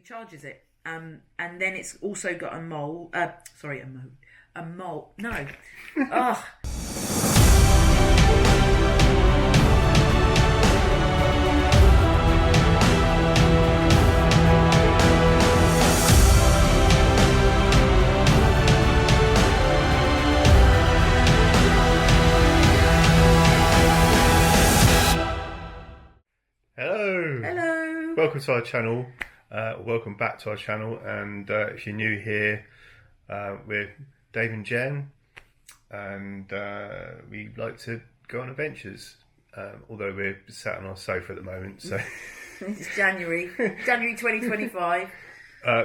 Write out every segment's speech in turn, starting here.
charges it. And then it's also got a mole. A mole. No. Oh. Hello. Welcome to our channel. Welcome back to our channel. And if you're new here, we're Dave and Jen, and we like to go on adventures. Although we're sat on our sofa at the moment, so it's January 2025.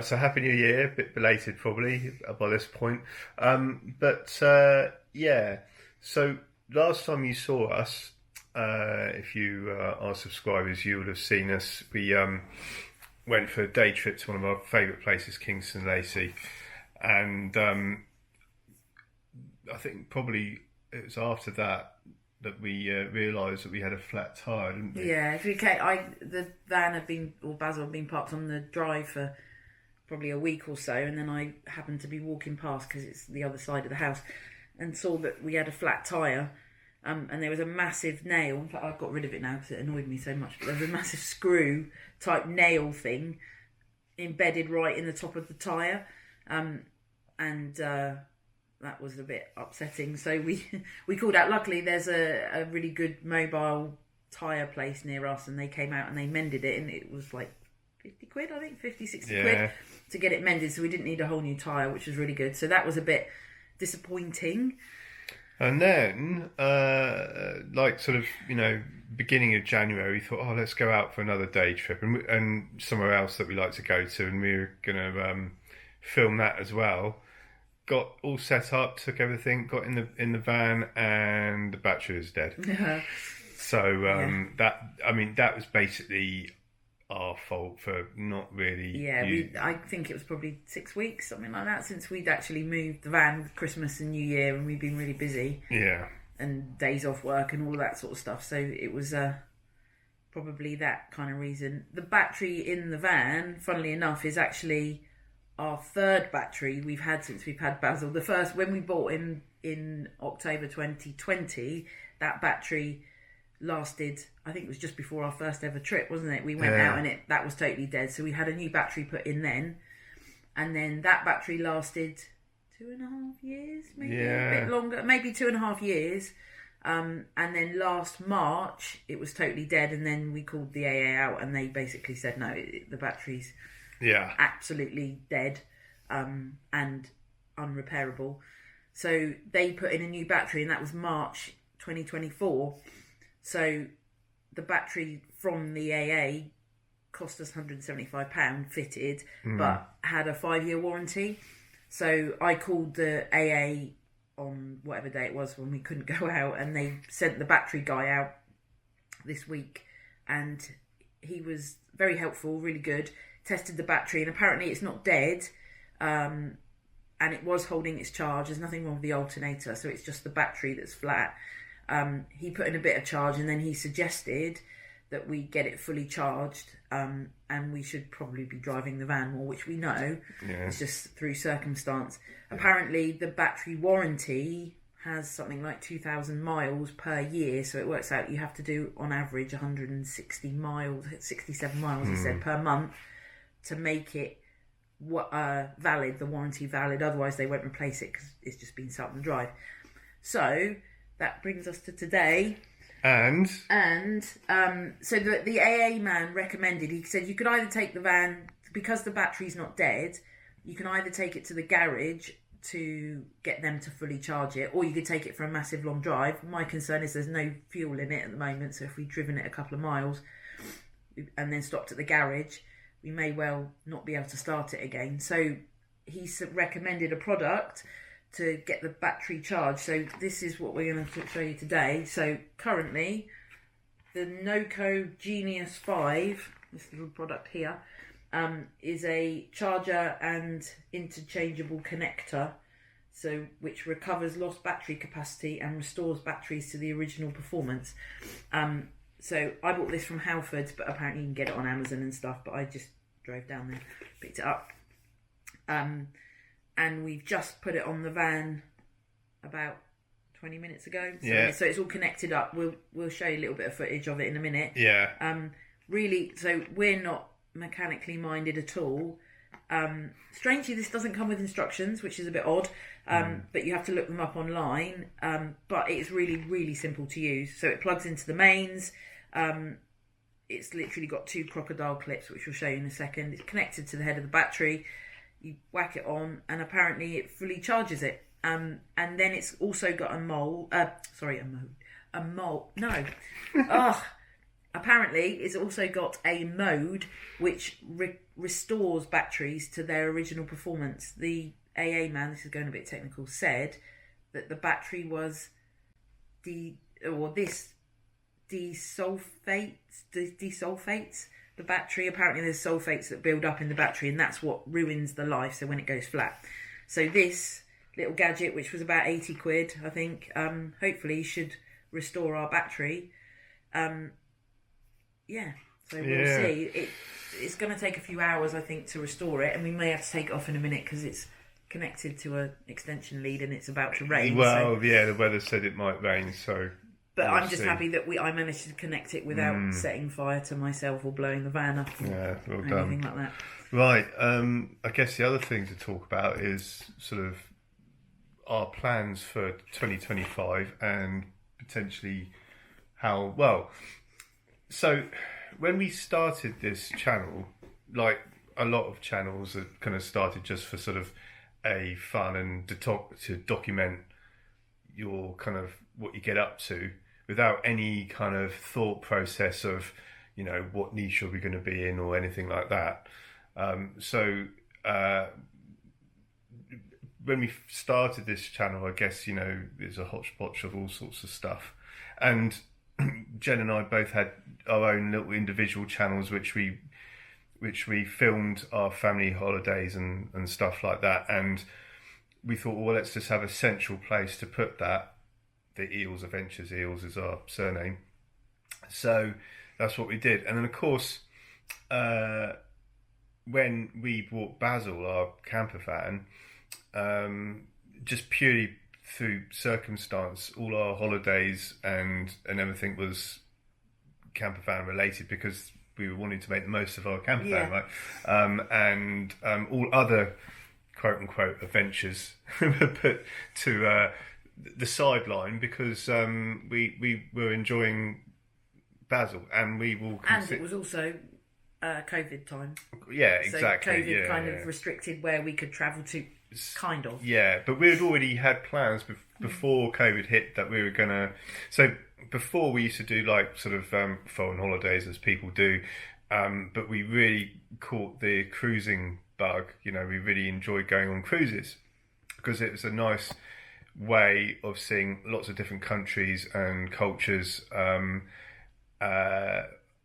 So Happy New Year, a bit belated probably by this point. Yeah. So last time you saw us, if you are subscribers, you would have seen us. We went for a day trip to one of our favourite places, Kingston Lacy, and I think probably it was after that we realised that we had a flat tyre, didn't we? Yeah, the van had been, or Basil had been parked on the drive for probably a week or so, and then I happened to be walking past because it's the other side of the house, and saw that we had a flat tyre. And there was a massive nail. In fact, I've got rid of it now because it annoyed me so much. But there was a massive screw type nail thing embedded right in the top of the tyre, and that was a bit upsetting. So we called out. Luckily, there's a really good mobile tyre place near us, and they came out and they mended it, and it was like 50 quid, I think, 50, 60 quid to get it mended. So we didn't need a whole new tyre, which was really good. So that was a bit disappointing. And then, beginning of January, we thought, let's go out for another day trip, and somewhere else that we like to go to, and we were going to film that as well. Got all set up, took everything, got in the van, and the battery was dead. So that was basically our fault for not really. Yeah, I think it was probably 6 weeks, something like that, since we'd actually moved the van with Christmas and New Year, and we've been really busy. Yeah. And days off work and all of that sort of stuff. So it was probably that kind of reason. The battery in the van, funnily enough, is actually our third battery we've had since we've had Basil. The first, when we bought in October 2020, that battery lasted, I think it was just before our first ever trip, wasn't it? We went out and that was totally dead. So we had a new battery put in then. And then that battery lasted 2.5 years, maybe a bit longer, maybe 2.5 years. And then last March, it was totally dead. And then we called the AA out, and they basically said, no, the battery's absolutely dead and unrepairable. So they put in a new battery, and that was March 2024. So the battery from the AA cost us £175 fitted, but had a 5-year warranty. So I called the AA on whatever day it was when we couldn't go out, and they sent the battery guy out this week, and he was very helpful, really good, tested the battery, and apparently it's not dead, and it was holding its charge. There's nothing wrong with the alternator, so it's just the battery that's flat. He put in a bit of charge, and then he suggested that we get it fully charged, and we should probably be driving the van more, which we know. It's just through circumstance. Apparently the battery warranty has something like 2,000 miles per year, so it works out you have to do on average 160 miles, 67 miles he said, per month, to make it valid, the warranty valid. Otherwise they won't replace it because it's just been sat on the drive. So that brings us to today. And so the AA man recommended, he said you could either take the van, because the battery's not dead, you can either take it to the garage to get them to fully charge it, or you could take it for a massive long drive. My concern is there's no fuel in it at the moment, so if we've driven it a couple of miles and then stopped at the garage, we may well not be able to start it again. So he recommended a product to get the battery charged. So this is what we're going to show you today. So currently, the Noco Genius 5, this little product here, is a charger and interchangeable connector, so which recovers lost battery capacity and restores batteries to the original performance. So I bought this from Halfords, but apparently you can get it on Amazon and stuff, but I just drove down there. picked it up. And we've just put it on the van about 20 minutes ago. So it's all connected up. We'll show you a little bit of footage of it in a minute. Yeah. Really, so we're not mechanically minded at all. Strangely, this doesn't come with instructions, which is a bit odd. But you have to look them up online. But it's really, really simple to use. So it plugs into the mains. It's literally got 2 crocodile clips, which we'll show you in a second. It's connected to the head of the battery. You whack it on, and apparently it fully charges it. And then it's also got a mole. No. Apparently, it's also got a mode which restores batteries to their original performance. The AA man, this is going a bit technical, said that the battery was desulfates the battery. Apparently there's sulfates that build up in the battery, and that's what ruins the life, so when it goes flat. So this little gadget, which was about 80 quid, I think, hopefully should restore our battery. So we'll see. It's going to take a few hours, I think, to restore it, and we may have to take it off in a minute because it's connected to an extension lead and it's about to rain. The weather said it might rain, so... But I'm just happy that I managed to connect it without setting fire to myself or blowing the van up or anything like that. Right. I guess the other thing to talk about is sort of our plans for 2025 and potentially how... Well, so when we started this channel, like a lot of channels that kind of started just for sort of a fun and to document your kind of what you get up to, without any kind of thought process of, what niche are we going to be in or anything like that. When we started this channel, I guess, there's a hodgepodge of all sorts of stuff. And Jen and I both had our own little individual channels, which we filmed our family holidays and stuff like that. And we thought, well, let's just have a central place to put that. The Eels Adventures. Eels is our surname. So that's what we did. And then, of course, when we bought Basil, our camper van, just purely through circumstance, all our holidays and everything was camper van related because we were wanting to make the most of our camper van, right? And all other quote-unquote adventures were put to... the sideline because we were enjoying Basil, and we will. And it was also COVID time. Yeah, exactly. So COVID kind of restricted where we could travel to, kind of. Yeah, but we had already had plans before COVID hit that we were gonna. So before we used to do like sort of foreign holidays as people do, but we really caught the cruising bug. We really enjoyed going on cruises because it was a nice way of seeing lots of different countries and cultures, and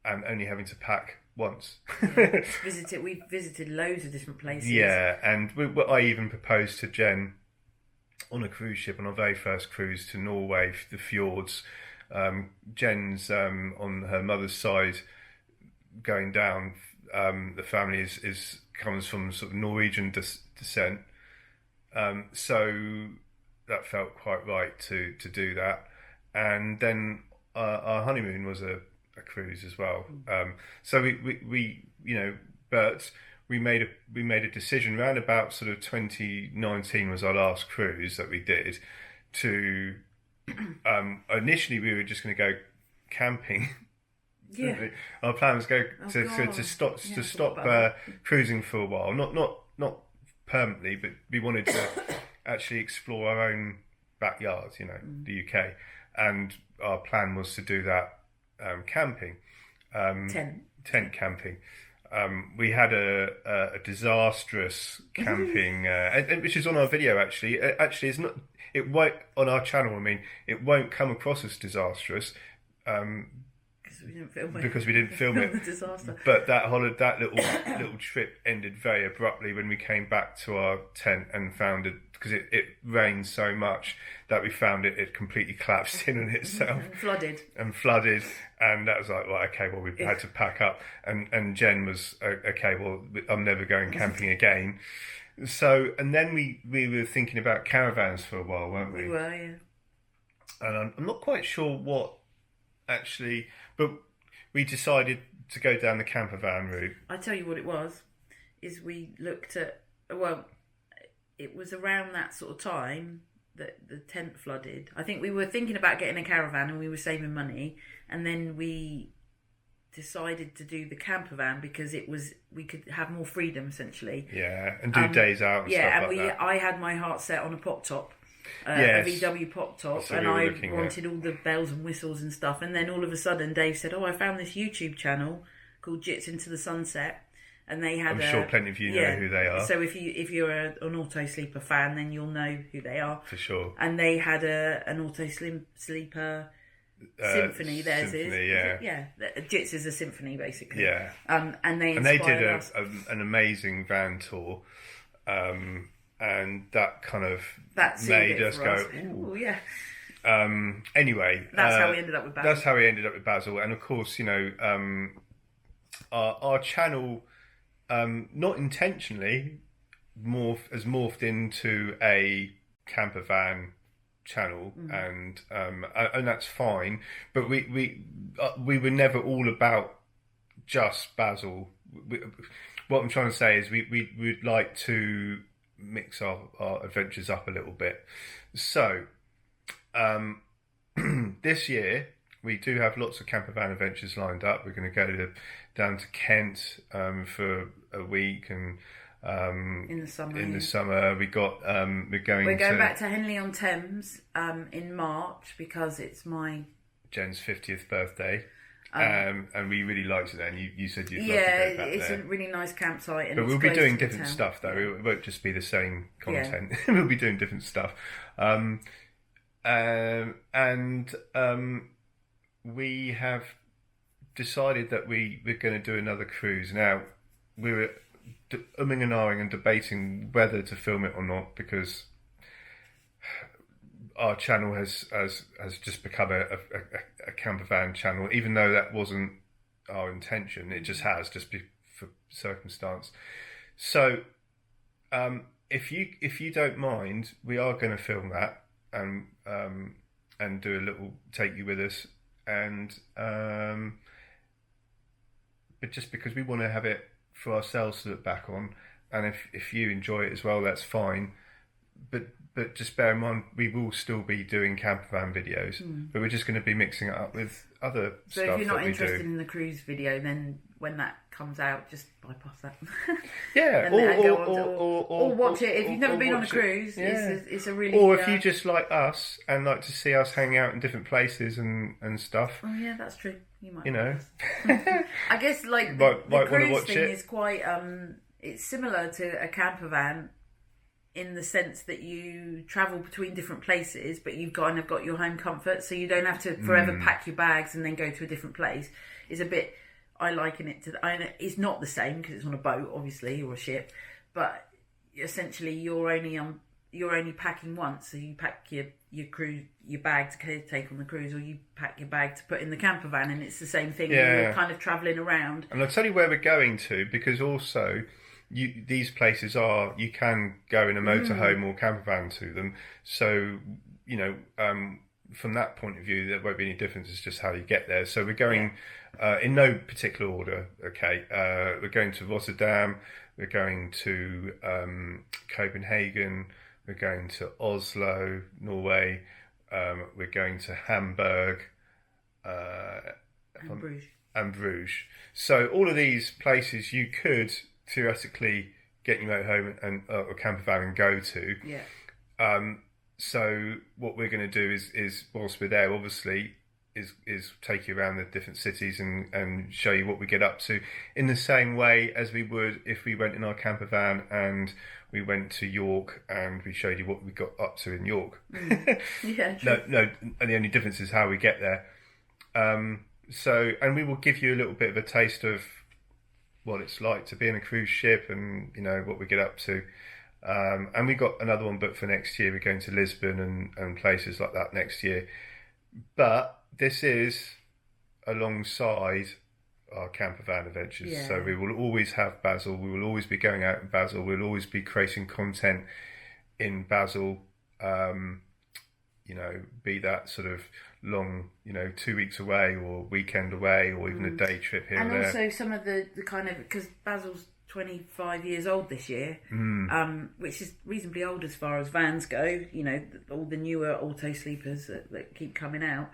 only having to pack once. We visited loads of different places. Yeah, and I even proposed to Jen on a cruise ship on our very first cruise to Norway, the fjords. Jen's on her mother's side going down. The family comes from sort of Norwegian descent, so that felt quite right to do that. And then our honeymoon was a cruise as well. So we but we made a decision around about sort of 2019 was our last cruise that we did to initially we were just going to go camping. Yeah. Our plan was to stop cruising for a while, not permanently, but we wanted to actually explore our own backyard, the UK, and our plan was to do that camping, tent camping. We had a disastrous camping, which is on our video. Actually, it's not. It won't on our channel. I mean, it won't come across as disastrous. Because we didn't film it. Because we didn't film it. The disaster. But that little trip ended very abruptly when we came back to our tent and found it, because it rained so much that we found it completely collapsed in on itself. And flooded. And that was like, well, okay, well, we had to pack up. And Jen was, okay, well, I'm never going camping again. So, and then we were thinking about caravans for a while, weren't we? We were, yeah. And I'm not quite sure what actually, but we decided to go down the camper van route. I tell you what it was, is we looked at, well, it was around that sort of time that the tent flooded. I think we were thinking about getting a caravan and we were saving money, and then we decided to do the camper van because we could have more freedom essentially. Yeah, and do days out and stuff like that. I had my heart set on a pop top. Yes. A VW pop top, So and we were I looking wanted all the bells and whistles and stuff. And then all of a sudden, Dave said, "Oh, I found this YouTube channel called Jits Into the Sunset," and they had. I'm sure plenty of you know who they are. So if you're an Auto Sleeper fan, then you'll know who they are For sure. And they had an Auto Sleeper symphony. Theirs symphony, is yeah. Jits is a symphony basically. Yeah. And they did us. an amazing van tour. And that kind of That made us go, ooh, yeah. Anyway, that's how we ended up with Basil. That's how we ended up with Basil, and of course, you know, our channel, not intentionally, has morphed into a camper van channel, and that's fine. But we were never all about just Basil. What I'm trying to say is we'd like to mix our adventures up a little bit. So this year we do have lots of camper van adventures lined up. We're going to go down to Kent for a week, and in the summer we got we're going back to Henley on Thames in March because it's my Jen's 50th birthday. And we really liked it then. You said you'd love to go back there. It's a really nice campsite. And but we'll be doing different stuff though. It won't just be the same content. Yeah. We'll be doing different stuff. We have decided that we're going to do another cruise. Now, we were umming and ahhing and debating whether to film it or not, because our channel has just become a camper van channel, even though that wasn't our intention. It just has, for circumstance. So, if you don't mind, we are going to film that and do a little take you with us, and but just because we want to have it for ourselves to look back on, and if you enjoy it as well, that's fine. But just bear in mind, we will still be doing camper van videos, but we're just going to be mixing it up with other stuff that we do. So if you're not interested in the cruise video, then when that comes out, just bypass that. Yeah, or watch it. If you've never been on a cruise, it's a really... Or if you just like us and like to see us hang out in different places and stuff. Oh yeah, that's true. You might. You know. I guess like the cruise thing is quite... it's similar to a camper van, in the sense that you travel between different places, but you've kind of got your home comfort, so you don't have to forever pack your bags and then go to a different place. It's a bit, I liken it to, it's not the same because it's on a boat, obviously, or a ship, but essentially you're only packing once. So you pack your bag to take on the cruise, or you pack your bag to put in the camper van, and it's the same thing. Yeah. You're kind of travelling around. And I'll tell you where we're going to, because also... these places you can go in a motorhome or camper van to them. So, you know, from that point of view, there won't be any difference. It's just how you get there. So we're going in no particular order. Okay, we're going to Rotterdam. We're going to Copenhagen. We're going to Oslo, Norway. We're going to Hamburg. And Bruges. So all of these places you could theoretically get your motorhome and or camper van and go to. Yeah. So what we're going to do is whilst we're there, obviously, is take you around the different cities and show you what we get up to, in the same way as we would if we went in our camper van and we went to York and we showed you what we got up to in York. Yeah, true. No, and the only difference is how we get there. So, and we will give you a little bit of a taste of what it's like to be in a cruise ship, and what we get up to. And we got another one booked for next year. We're going to Lisbon and places like that next year. But this is alongside our camper van adventures. Yeah. So we will always have Basel. We will always be going out in Basel. We'll always be creating content in Basel. Be that sort of long, 2 weeks away or weekend away, or even a day trip here and there. also some of the kind of, because Basel's 25 years old this year, which is reasonably old as far as vans go. All the newer auto sleepers that keep coming out.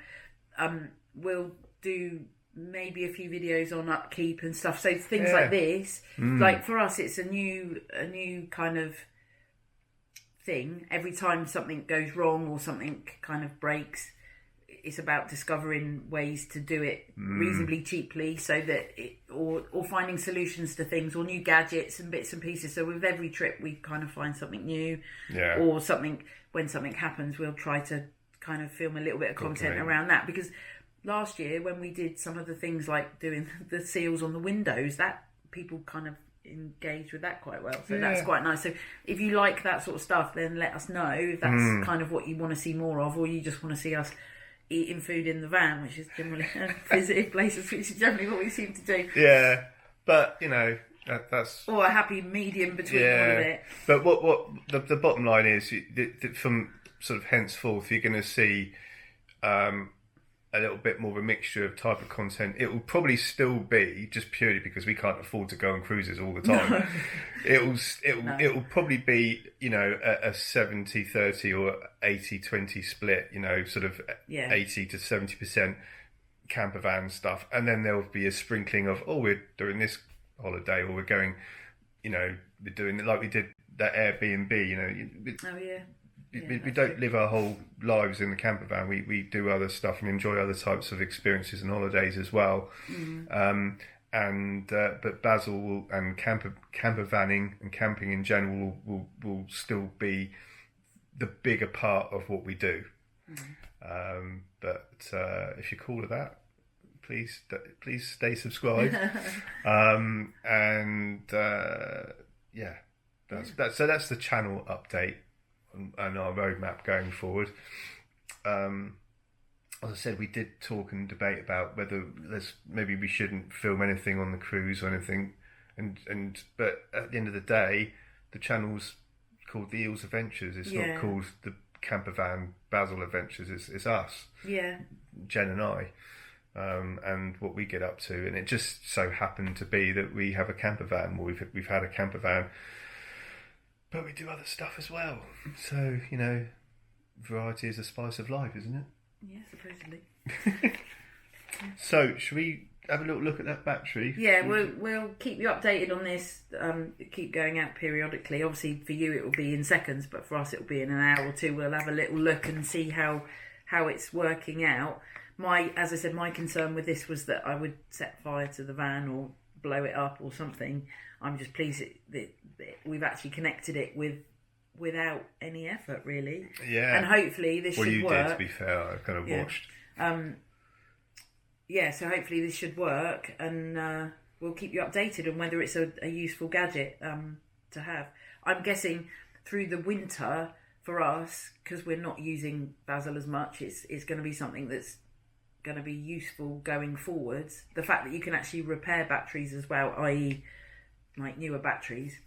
We'll do maybe a few videos on upkeep and stuff. So things like this, like for us, it's a new kind of thing. Every time something goes wrong or something kind of breaks, it's about discovering ways to do it reasonably cheaply, so that or finding solutions to things, or new gadgets and bits and pieces. So with every trip we kind of find something new, or something, when something happens, we'll try to kind of film a little bit of content around that. Because last year when we did some of the things like doing the seals on the windows, that people kind of engaged with that quite well, so that's quite nice. So if you like that sort of stuff, then let us know if that's kind of what you want to see more of, or you just want to see us eating food in the van, which is generally visiting places, which is generally what we seem to do. Yeah, but that's or a happy medium between all of it. But what the bottom line is, from sort of henceforth, you're going to see a little bit more of a mixture of type of content. It will probably still be, just purely because we can't afford to go on cruises all the time. It will probably be a 70-30 or 80-20 split. Sort of 80 to 70% camper van stuff, and then there will be a sprinkling of we're doing this holiday, or we're going, we're doing it like we did that Airbnb. We don't live our whole lives in the camper van. We do other stuff and enjoy other types of experiences and holidays as well. But Basel will, and camper vanning and camping in general will still be the bigger part of what we do. But if you're cool with that, please stay subscribed. That's the channel update and our roadmap going forward. As I said, we did talk and debate about whether maybe we shouldn't film anything on the cruise or anything, but at the end of the day, the channel's called the Eels Adventures. It's not called the Camper Van Basel Adventures. It's us, Jen and I, and what we get up to. And it just so happened to be that we have a camper van. Well, we've had a camper van, but we do other stuff as well. So, variety is the spice of life, isn't it? Yeah, supposedly. So, should we have a little look at that battery? Yeah, we'll keep you updated on this. Keep going out periodically. Obviously, for you it will be in seconds, but for us it will be in an hour or two. We'll have a little look and see how it's working out. As I said, my concern with this was that I would set fire to the van or blow it up or something. I'm just pleased that we've actually connected it without any effort, really. Yeah. And hopefully this should work. Well, you did, to be fair. I kind of watched. So hopefully this should work, and we'll keep you updated on whether it's a useful gadget to have. I'm guessing through the winter for us, because we're not using Basel as much, it's going to be something that's going to be useful going forwards. The fact that you can actually repair batteries as well, i.e. like newer batteries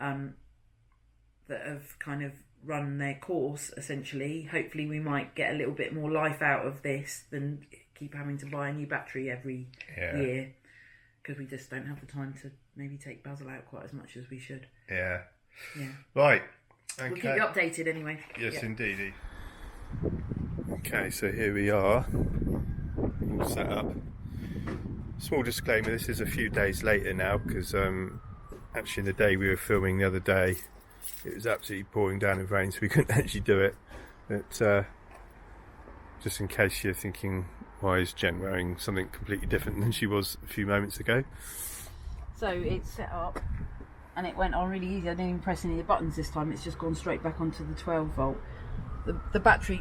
that have kind of run their course, essentially. Hopefully we might get a little bit more life out of this than keep having to buy a new battery every year, because we just don't have the time to maybe take Basel out quite as much as we should. Yeah. Right. Okay. We'll keep you updated anyway. Yes, indeedy. Okay, so here we are, all set up. Small disclaimer, this is a few days later now, because actually the day we were filming the other day, it was absolutely pouring down with rain, so we couldn't actually do it. But just in case you're thinking, why is Jen wearing something completely different than she was a few moments ago? So it's set up and it went on really easy. I didn't even press any of the buttons this time. It's just gone straight back onto the 12 volt. The battery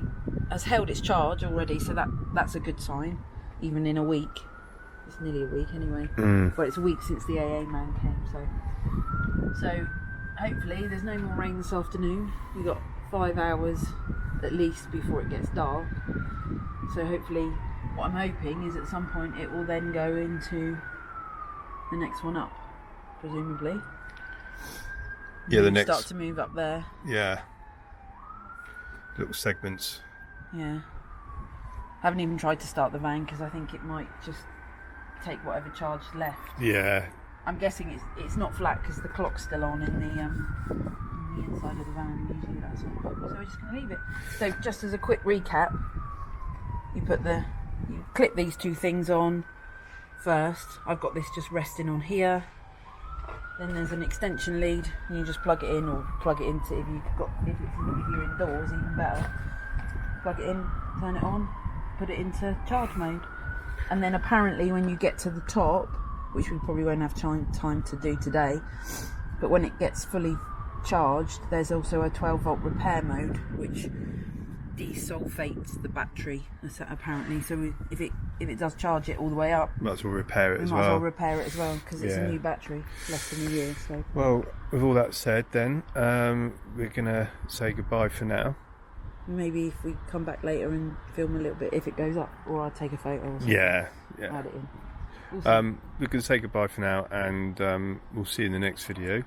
has held its charge already, so that's a good sign, even in a week. It's nearly a week anyway. Mm. But it's a week since the AA man came, so hopefully there's no more rain this afternoon. We've got 5 hours at least before it gets dark. So hopefully, what I'm hoping is at some point it will then go into the next one up, presumably. Yeah, the next start to move up there. Yeah. Little segments. Yeah. I haven't even tried to start the van because I think it might just take whatever charge left. Yeah. I'm guessing it's not flat because the clock's still on in the inside of the van. Usually that's on. So we're just going to leave it. So just as a quick recap, you clip these two things on first. I've got this just resting on here. Then there's an extension lead, and you just plug it in, or plug it into if you're indoors, even better. Plug it in, turn it on, put it into charge mode, and then apparently when you get to the top, which we probably won't have time to do today, but when it gets fully charged, there's also a 12-volt repair mode, which desulfates the battery apparently. So if it does charge it all the way up, might as well repair it as well. Might as well repair it as well because it's a new battery, less than a year. So well, with all that said, then we're gonna say goodbye for now. Maybe if we come back later and film a little bit, if it goes up, or I'll take a photo or something. Yeah. Add it in. We're going to say goodbye for now, and we'll see you in the next video.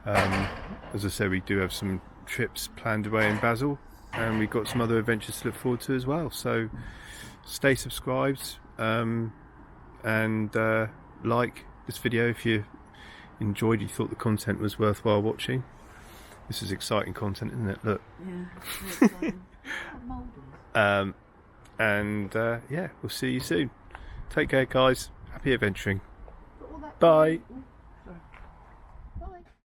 As I said, we do have some trips planned away in Basel, and we've got some other adventures to look forward to as well. So stay subscribed, and like this video if you enjoyed, you thought the content was worthwhile watching. This is exciting content, isn't it? Look. Yeah. We'll see you soon. Take care, guys. Happy adventuring. Bye.